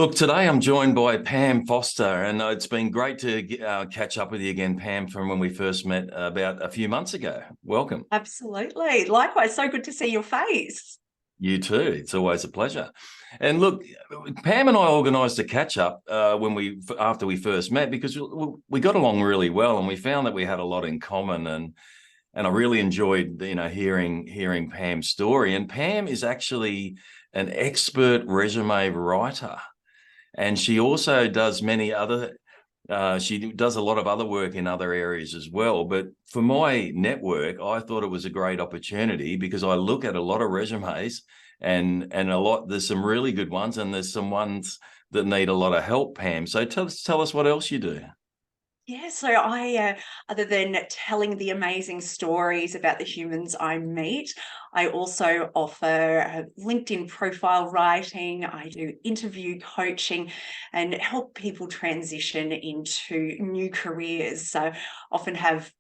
Look, today I'm joined by Pam Foster, and it's been great to catch up with you again, Pam, from when we first met about a few months ago. Welcome. Absolutely. Likewise, so good to see your face. You too. It's always a pleasure. And look, Pam and I organised a catch up after we first met because we got along really well, and we found that we had a lot in common, and I really enjoyed hearing Pam's story. And Pam is actually an expert resume writer. And she also does she does a lot of other work in other areas as well. But for my network, I thought it was a great opportunity because I look at a lot of resumes and there's some really good ones and there's some ones that need a lot of help, Pam. So tell us what else you do. Yeah, so I, other than telling the amazing stories about the humans I meet, I also offer LinkedIn profile writing. I do interview coaching and help people transition into new careers. So often have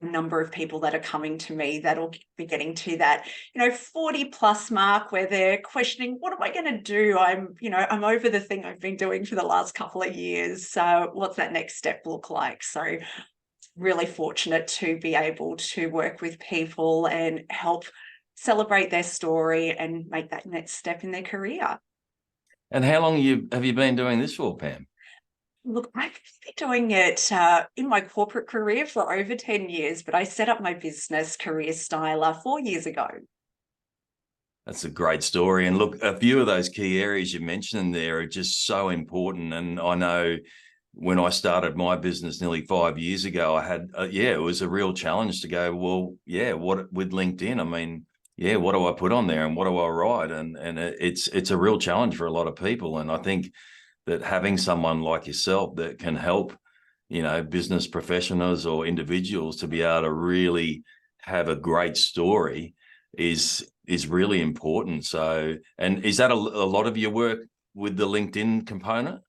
number of people that are coming to me that'll be getting to that 40 plus mark where they're questioning, what am I going to do? I'm over the thing I've been doing for the last couple of years, so what's that next step look like? So really fortunate to be able to work with people and help celebrate their story and make that next step in their career. And how long have you been doing this for, Pam? Look, I've been doing it in my corporate career for over 10 years, but I set up my business Career Styler 4 years ago. That's a great story. And look, a few of those key areas you mentioned there are just so important. And I know when I started my business nearly 5 years ago, I had, it was a real challenge to go, well, yeah, what with LinkedIn? I mean, yeah, what do I put on there and what do I write? And it's a real challenge for a lot of people. And I think that having someone like yourself that can help, business professionals or individuals to be able to really have a great story is really important. So, and is that a lot of your work with the LinkedIn component?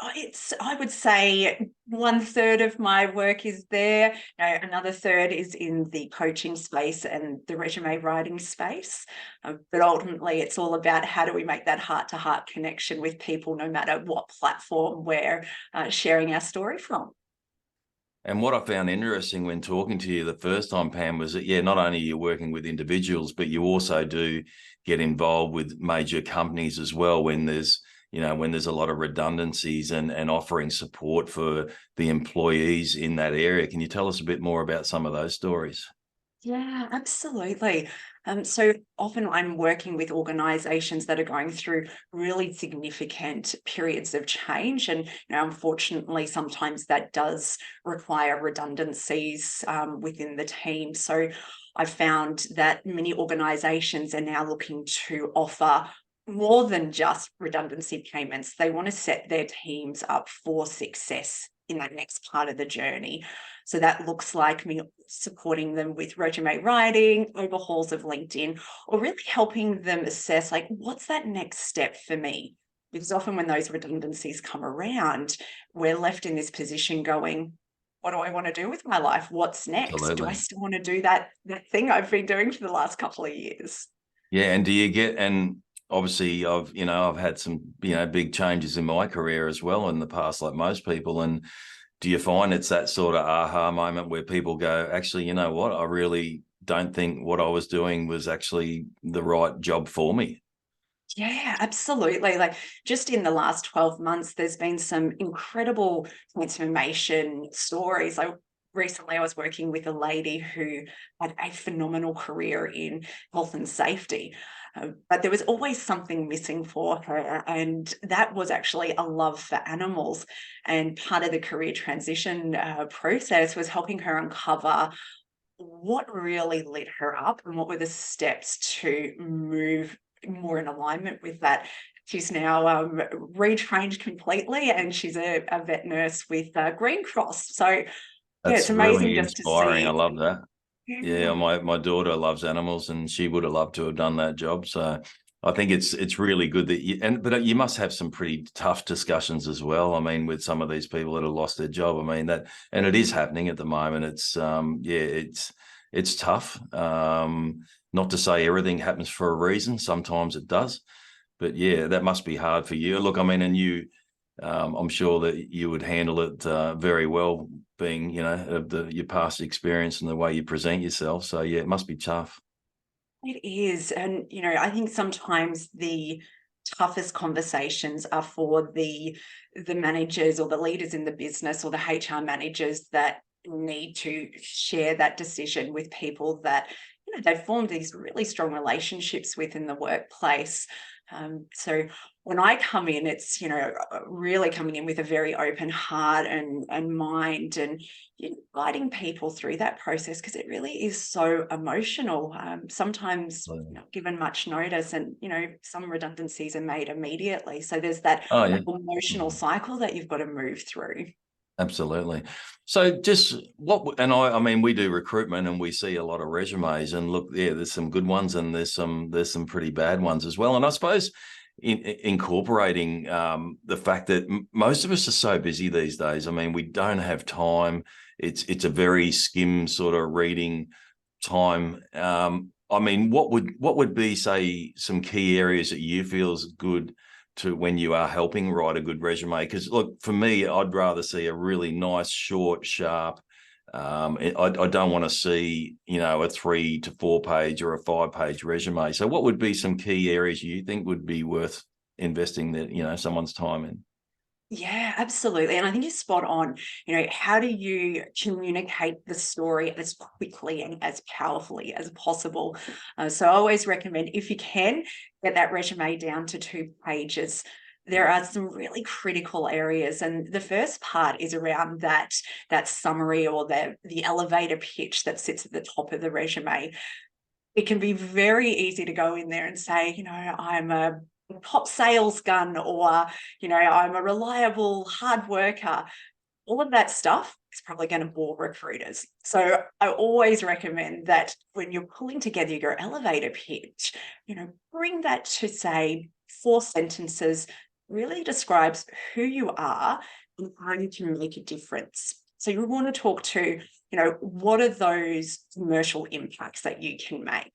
I would say 1/3 of my work is there. Another third is in the coaching space and the resume writing space. But ultimately, it's all about how do we make that heart-to-heart connection with people, no matter what platform we're sharing our story from. And what I found interesting when talking to you the first time, Pam, was that, yeah, not only are you working with individuals, but you also do get involved with major companies as well when there's a lot of redundancies and offering support for the employees in that area. Can you tell us a bit more about some of those stories? Yeah, absolutely. So often I'm working with organizations that are going through really significant periods of change. And unfortunately, sometimes that does require redundancies within the team. So I've found that many organizations are now looking to offer more than just redundancy payments. They want to set their teams up for success in that next part of the journey. So that looks like me supporting them with resume writing, overhauls of LinkedIn, or really helping them assess, like, what's that next step for me? Because often when those redundancies come around, we're left in this position going, what do I want to do with my life? What's next? Do I Absolutely. still want to do that thing I've been doing for the last couple of years? Yeah, and do you get and obviously I've had some big changes in my career as well in the past, like most people. And do you find it's that sort of aha moment where people go, actually, you know what, I really don't think what I was doing was actually the right job for me? Yeah, absolutely. Like just in the last 12 months, there's been some incredible transformation stories. Like recently, I was working with a lady who had a phenomenal career in health and safety. But there was always something missing for her, and that was actually a love for animals. And part of the career transition process was helping her uncover what really lit her up and what were the steps to move more in alignment with that. She's now retrained completely, and she's a vet nurse with Green Cross. So yeah, That's it's amazing really just to inspiring. I see. love that. Yeah, Yeah, my daughter loves animals, and she would have loved to have done that job. So I think it's really good that but you must have some pretty tough discussions as well. I mean, with some of these people that have lost their job. I mean that, and it is happening at the moment. It's tough. Not to say everything happens for a reason. Sometimes it does, But yeah, that must be hard for you. Look, I mean, and you, I'm sure that you would handle it very well, being, you know, of your past experience and the way you present yourself. So yeah, it must be tough. It is. And, I think sometimes the toughest conversations are for the managers or the leaders in the business or the HR managers that need to share that decision with people that, they've formed these really strong relationships with in the workplace. So when I come in, it's, really coming in with a very open heart and mind, and guiding people through that process, because it really is so emotional. Sometimes not given much notice, and some redundancies are made immediately. So there's that Oh yeah. emotional Mhm. cycle that you've got to move through. Absolutely. So just and I mean, we do recruitment and we see a lot of resumes, and look, yeah, there's some good ones and there's some pretty bad ones as well. And I suppose incorporating the fact that most of us are so busy these days. I mean, we don't have time. It's a very skim sort of reading time. I mean, what would be, say, some key areas that you feel is good to when you are helping write a good resume? Because look, for me, I'd rather see a really nice, short, sharp. I don't want to see, a 3 to 4 page or a 5 page resume. So, what would be some key areas you think would be worth investing that, someone's time in? Yeah, absolutely. And I think you're spot on. How do you communicate the story as quickly and as powerfully as possible? So I always recommend, if you can, get that resume down to 2 pages. There are some really critical areas, and the first part is around that summary, or the elevator pitch that sits at the top of the resume. It can be very easy to go in there and say, I'm a top sales gun, or, I'm a reliable hard worker. All of that stuff is probably going to bore recruiters. So I always recommend that when you're pulling together your elevator pitch, bring that to, say, 4 sentences, really describes who you are and how you can make a difference. So you want to talk to, what are those commercial impacts that you can make?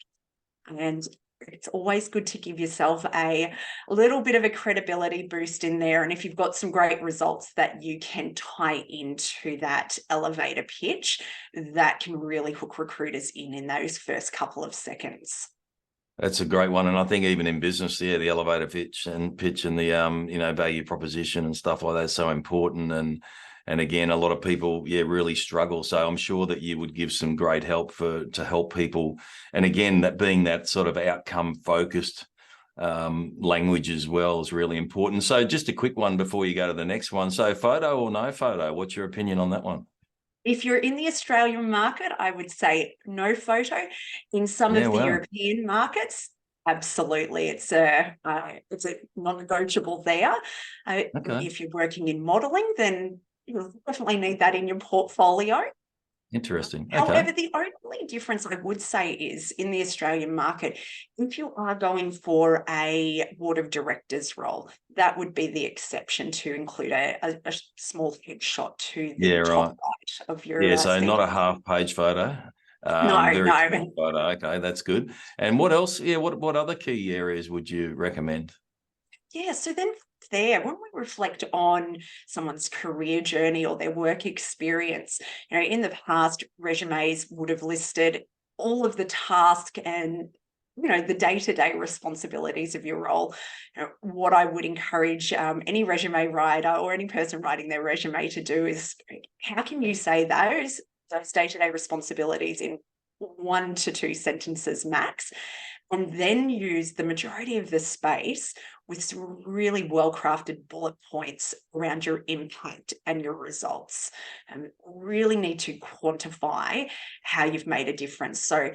And it's always good to give yourself a little bit of a credibility boost in there. And if you've got some great results that you can tie into that elevator pitch, that can really hook recruiters in those first couple of seconds. That's a great one, and I think even in business, yeah, the elevator pitch and the value proposition and stuff like that is so important. And again, a lot of people, yeah, really struggle. So I'm sure that you would give some great help to help people. And again, that being that sort of outcome focused language as well is really important. So just a quick one before you go to the next one. So photo or no photo? What's your opinion on that one? If you're in the Australian market, I would say no photo. In some Yeah, of the well, European markets, absolutely, it's a non-negotiable there. okay. If you're working in modelling, then you'll definitely need that in your portfolio. Interesting. Okay. However, the only difference I would say is, in the Australian market, if you are going for a board of directors role, that would be the exception, to include a small headshot to Yeah, the top right. right of your Yeah, so not a CV. half-page photo. No, Very no. small photo. Okay, that's good. And what else? Yeah, what other key areas would you recommend? Yeah, so then there, when we reflect on someone's career journey or their work experience, in the past, resumes would have listed all of the task and the day-to-day responsibilities of your role. What I would encourage any resume writer or any person writing their resume to do is, how can you say those day-to-day responsibilities in 1 to 2 sentences max, and then use the majority of the space with some really well-crafted bullet points around your impact and your results. Really need to quantify how you've made a difference. So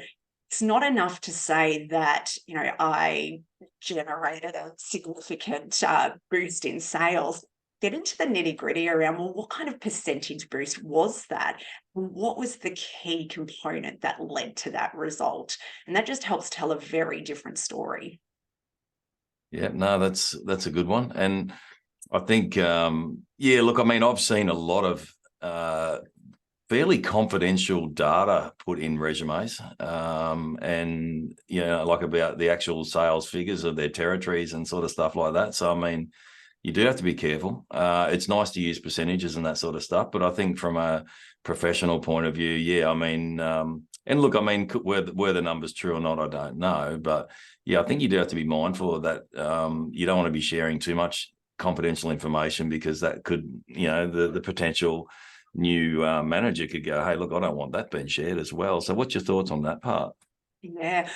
it's not enough to say that, I generated a significant boost in sales. Get into the nitty-gritty around, well, what kind of percentage boost was that? What was the key component that led to that result? And that just helps tell a very different story. Yeah, no, that's a good one. And I think, yeah, look, I mean, I've seen a lot of fairly confidential data put in resumes, and like about the actual sales figures of their territories and sort of stuff like that. So I mean, you do have to be careful. It's nice to use percentages and that sort of stuff, but I think from a professional point of view, yeah, I mean, and look, I mean, were the numbers true or not, I don't know, but yeah, I think you do have to be mindful of that. You don't want to be sharing too much confidential information, because that could, the potential new manager could go, hey, look, I don't want that being shared as well. So what's your thoughts on that part? Yeah.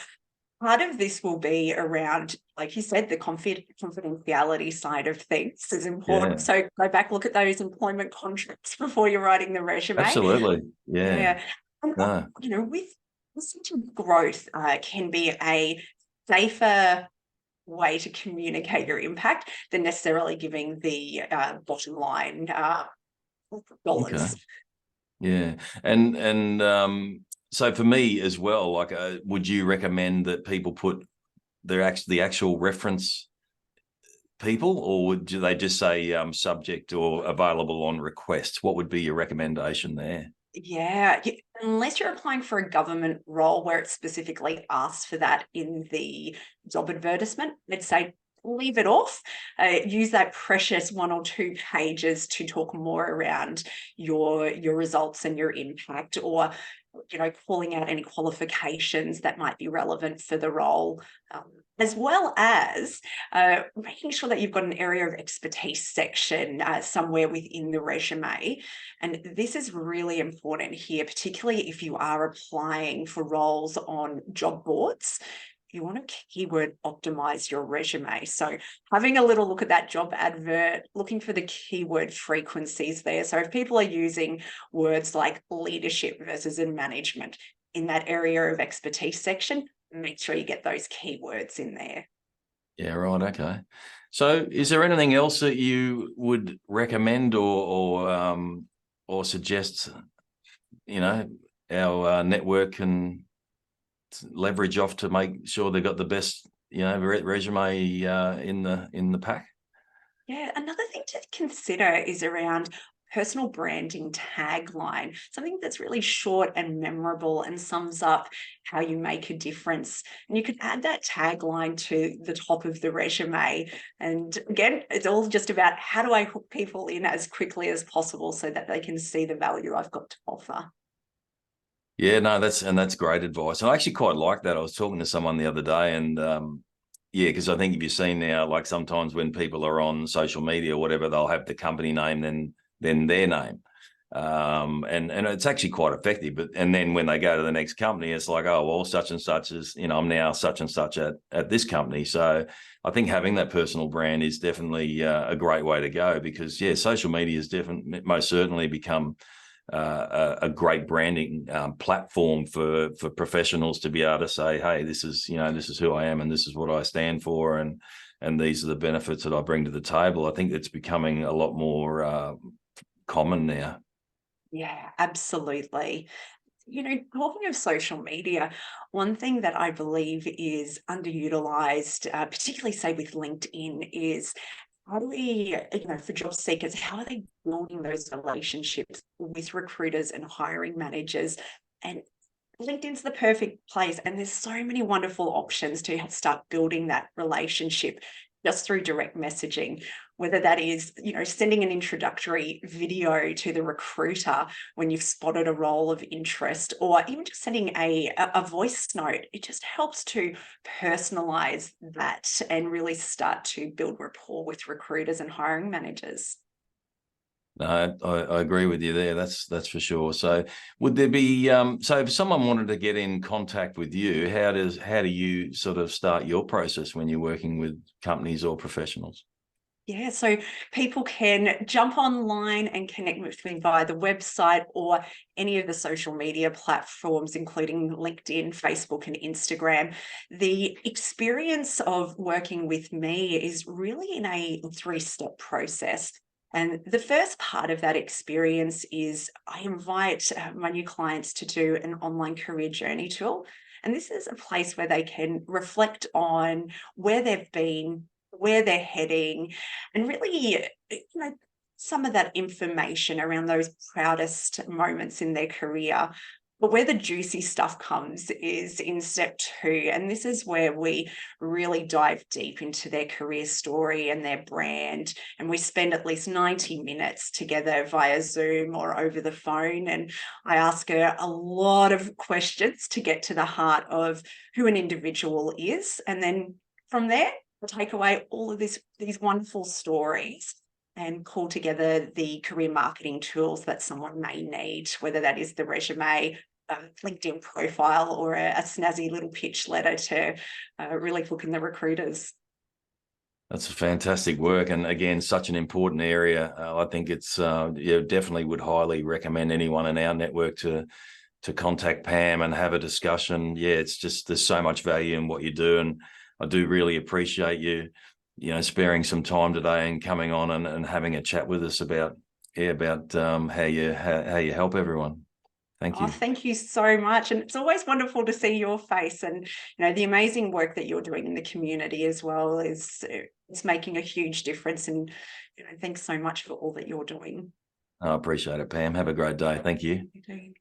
Part of this will be around, like you said, the confidentiality side of things is important. Yeah, So go back, look at those employment contracts before you're writing the resume. absolutely. Yeah. Yeah. And, No. with such growth can be a safer way to communicate your impact than necessarily giving the bottom line Okay. dollars. Yeah. And so for me as well, like, would you recommend that people put the actual reference people, or do they just say subject or available on request? What would be your recommendation there? Yeah, unless you're applying for a government role where it specifically asks for that in the job advertisement, let's say leave it off. Use that precious 1 or 2 pages to talk more around your results and your impact, or calling out any qualifications that might be relevant for the role, as well as making sure that you've got an area of expertise section somewhere within the resume. And this is really important here, particularly if you are applying for roles on job boards. You want to keyword optimize your resume. So having a little look at that job advert, looking for the keyword frequencies there. So if people are using words like leadership versus in management in that area of expertise section, make sure you get those keywords in there. Yeah, right. Okay. So is there anything else that you would recommend or suggest, our network can leverage off to make sure they've got the best, resume in the pack? Yeah, another thing to consider is around personal branding tagline, something that's really short and memorable and sums up how you make a difference. And you could add that tagline to the top of the resume. And again, it's all just about how do I hook people in as quickly as possible so that they can see the value I've got to offer. Yeah, no, that's great advice. I actually quite like that. I was talking to someone the other day, and yeah, because I think if you've seen now, like sometimes when people are on social media or whatever, they'll have the company name, then their name, and it's actually quite effective. But and then when they go to the next company, it's like, oh well, such and such is, I'm now such and such at this company. So I think having that personal brand is definitely a great way to go, because yeah, social media has definitely most certainly become a great branding platform for professionals to be able to say, hey, this is who I am, and this is what I stand for, and these are the benefits that I bring to the table. I think it's becoming a lot more common now. Yeah, absolutely. Talking of social media, one thing that I believe is underutilized, particularly say with LinkedIn, is how do we, for job seekers, how are they building those relationships with recruiters and hiring managers? And LinkedIn's the perfect place. And there's so many wonderful options to start building that relationship just through direct messaging, whether that is, sending an introductory video to the recruiter when you've spotted a role of interest, or even just sending a voice note. It just helps to personalize that and really start to build rapport with recruiters and hiring managers. No, I agree with you there. That's for sure. So, would there be so if someone wanted to get in contact with you, how do you sort of start your process when you're working with companies or professionals? Yeah, so people can jump online and connect with me via the website or any of the social media platforms, including LinkedIn, Facebook, and Instagram. The experience of working with me is really in a 3-step process. And the first part of that experience is I invite my new clients to do an online career journey tool. And this is a place where they can reflect on where they've been, where they're heading, and really, some of that information around those proudest moments in their career. But where the juicy stuff comes is in step 2. And this is where we really dive deep into their career story and their brand. And we spend at least 90 minutes together via Zoom or over the phone. And I ask her a lot of questions to get to the heart of who an individual is. And then from there, we'll take away all of these wonderful stories and call together the career marketing tools that someone may need, whether that is the resume, LinkedIn profile, or a snazzy little pitch letter to really hook in the recruiters. That's fantastic work, and again, such an important area. I think it's definitely would highly recommend anyone in our network to contact Pam and have a discussion. Yeah, it's just there's so much value in what you do, and I do really appreciate you sparing some time today and coming on and having a chat with us about how you help everyone. Thank you. Oh, thank you so much. And it's always wonderful to see your face, and the amazing work that you're doing in the community as well is it's making a huge difference. And thanks so much for all that you're doing. I appreciate it, Pam. Have a great day. Thank you. You too.